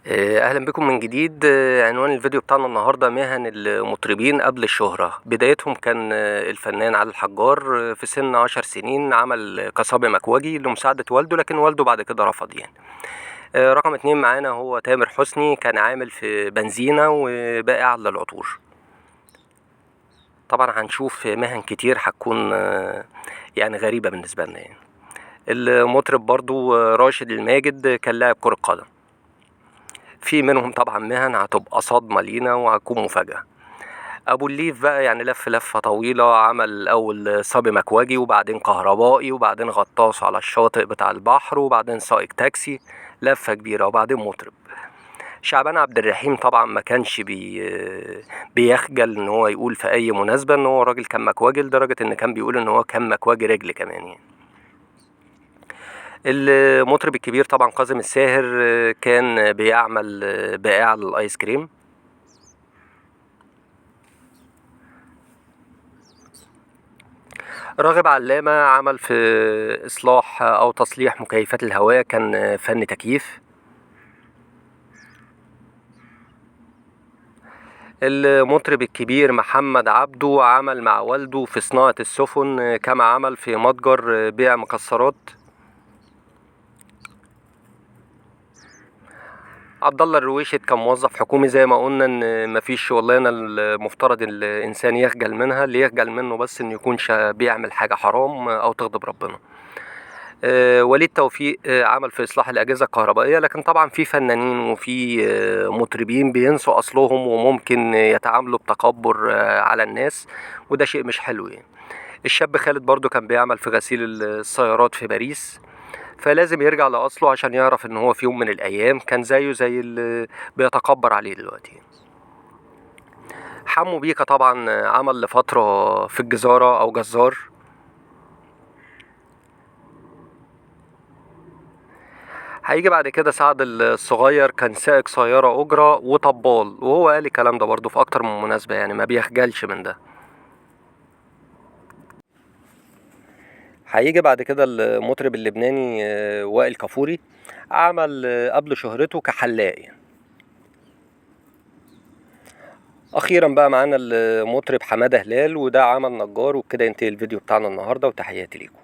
اهلا بكم من جديد. عنوان الفيديو بتاعنا النهارده مهن المطربين قبل الشهرة. بدايتهم كان الفنان علي الحجار، في سن 10 سنين عمل قصابة مكواجي لمساعدة والده، لكن والده بعد كده رفض يعني. رقم 2 معانا هو تامر حسني، كان عامل في بنزينة وبائع للعطور. طبعا هنشوف مهن كتير هتكون يعني غريبة بالنسبة لنا يعني. المطرب برضو راشد الماجد كان لاعب كرة قدم. في منهم طبعا مهن هتبقى صدمة لينا وهتكون مفاجأة. ابو الليف بقى يعني لف لفة طويلة، عمل الاول صبي مكواجي وبعدين كهربائي وبعدين غطاس على الشاطئ بتاع البحر وبعدين سائق تاكسي، لفة كبيرة وبعدين مطرب. شعبان عبد الرحيم طبعا ما كانش بيخجل ان هو يقول في اي مناسبة ان هو راجل كان مكواجي، لدرجة ان كان بيقول ان هو كان مكواجي رجل كمان يعني. المطرب الكبير طبعا كاظم الساهر، كان بيعمل بائع للايس كريم. راغب علامة عمل في إصلاح أو تصليح مكيفات الهواء، كان فن تكييف. المطرب الكبير محمد عبده عمل مع والده في صناعة السفن، كما عمل في متجر بيع مكسرات. عبد الله الرويشد كان موظف حكومي، زي ما قلنا ان مفيش شغلانه المفترض الانسان يخجل منها، اللي يخجل منه بس انه يكون بيعمل حاجه حرام او تغضب ربنا. وليد توفيق عمل في إصلاح الأجهزة الكهربائية، لكن طبعا في فنانين وفي مطربين بينسوا أصلهم وممكن يتعاملوا بتكبر على الناس، وده شيء مش حلو يعني. الشاب خالد برضو كان بيعمل في غسيل السيارات في باريس، فلازم يرجع لأصله عشان يعرف إن هو في يوم من الأيام كان زيه زي اللي بيتكبر عليه دلوقتي. حمو بيكا طبعا عمل لفترة في الجزارة أو جزار. هيجي بعد كده سعد الصغير، كان سائق سيارة أجرة وطبال، وهو قال الكلام ده برضه في أكتر من مناسبة يعني، ما بيخجلش من ده. هيجي بعد كده المطرب اللبناني وائل كفوري، عمل قبل شهرته كحلاق يعني. أخيرا بقى معانا المطرب حمادة هلال، وده عمل نجار. وبكده ينتهي الفيديو بتاعنا النهاردة، وتحياتي ليكم.